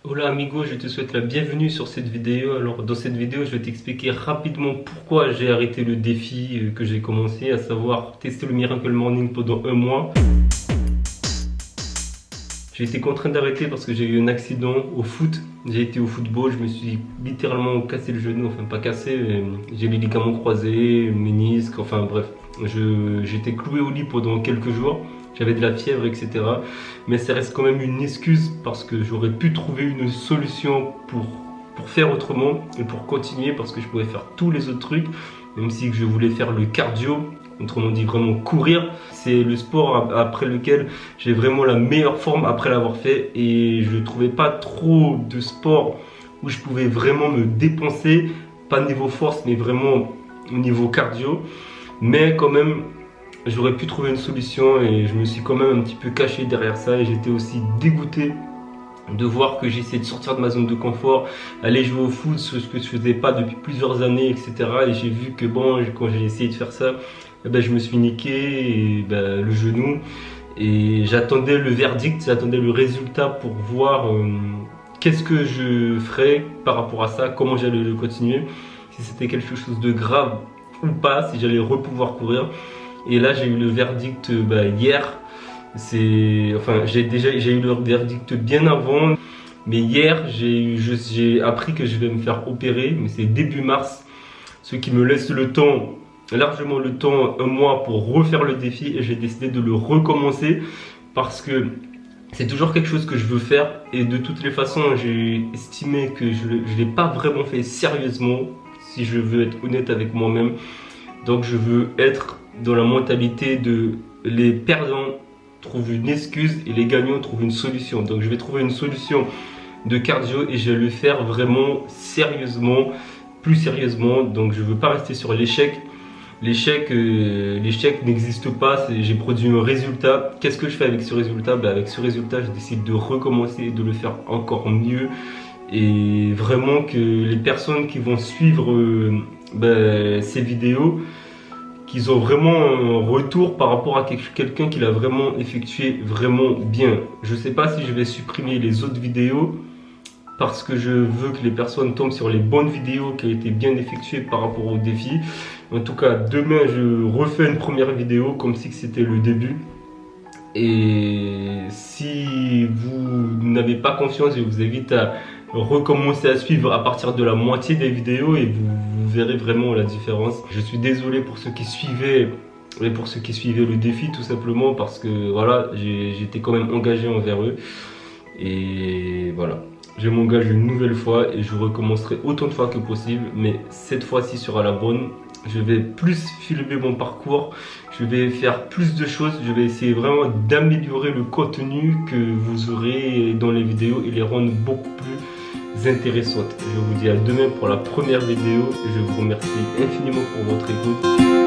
Hola amigo, je te souhaite la bienvenue sur cette vidéo. Alors dans cette vidéo, je vais t'expliquer rapidement pourquoi j'ai arrêté le défi que j'ai commencé, à savoir tester le Miracle Morning pendant un mois. J'ai été contraint d'arrêter parce que j'ai eu un accident au foot. J'ai été au football, je me suis littéralement cassé le genou, enfin pas cassé, mais j'ai les ligaments croisés, ménisque, enfin bref. J'étais cloué au lit pendant quelques jours. J'avais de la fièvre, etc. Mais ça reste quand même une excuse parce que j'aurais pu trouver une solution pour faire autrement et pour continuer parce que je pouvais faire tous les autres trucs, même si je voulais faire le cardio, autrement dit vraiment courir. C'est le sport après lequel j'ai vraiment la meilleure forme après l'avoir fait et je ne trouvais pas trop de sport où je pouvais vraiment me dépenser, pas niveau force mais vraiment au niveau cardio. Mais quand même, j'aurais pu trouver une solution et je me suis quand même un petit peu caché derrière ça et j'étais aussi dégoûté de voir que j'essayais de sortir de ma zone de confort, aller jouer au foot, ce que je faisais pas depuis plusieurs années, etc. Et j'ai vu que bon, quand j'ai essayé de faire ça, je me suis niqué le genou et j'attendais le verdict, j'attendais le résultat pour voir qu'est-ce que je ferais par rapport à ça, comment j'allais le continuer, si c'était quelque chose de grave ou pas, si j'allais repouvoir courir. Et là, j'ai eu le verdict hier. J'ai eu le verdict bien avant, mais hier j'ai appris que je vais me faire opérer, mais c'est début mars, ce qui me laisse le temps, largement le temps, un mois pour refaire le défi et j'ai décidé de le recommencer parce que c'est toujours quelque chose que je veux faire et de toutes les façons j'ai estimé que je ne l'ai pas vraiment fait sérieusement si je veux être honnête avec moi-même. Donc je veux être dans la mentalité de les perdants trouvent une excuse et les gagnants trouvent une solution. Donc je vais trouver une solution de cardio et je vais le faire vraiment sérieusement, plus sérieusement. Donc je ne veux pas rester sur l'échec. L'échec n'existe pas, j'ai produit un résultat. Qu'est-ce que je fais avec ce résultat? Avec ce résultat, je décide de recommencer, de le faire encore mieux. Et vraiment que les personnes qui vont suivre ces vidéos, qu'ils ont vraiment un retour par rapport à quelqu'un qui l'a vraiment effectué vraiment bien. Je ne sais pas si je vais supprimer les autres vidéos parce que je veux que les personnes tombent sur les bonnes vidéos qui ont été bien effectuées par rapport au défi. En tout cas, demain, je refais une première vidéo comme si c'était le début. Et si vous n'avez pas confiance, je vous invite à recommencer à suivre à partir de la moitié des vidéos et vous verrez vraiment la différence. Je suis désolé pour ceux qui suivaient le défi tout simplement parce que voilà, j'étais quand même engagé envers eux et voilà. Je m'engage une nouvelle fois et je recommencerai autant de fois que possible, mais cette fois-ci sera la bonne. Je vais plus filmer mon parcours, je vais faire plus de choses, je vais essayer vraiment d'améliorer le contenu que vous aurez dans les vidéos et les rendre beaucoup plus intéressantes. Je vous dis à demain pour la première vidéo. Je vous remercie infiniment pour votre écoute.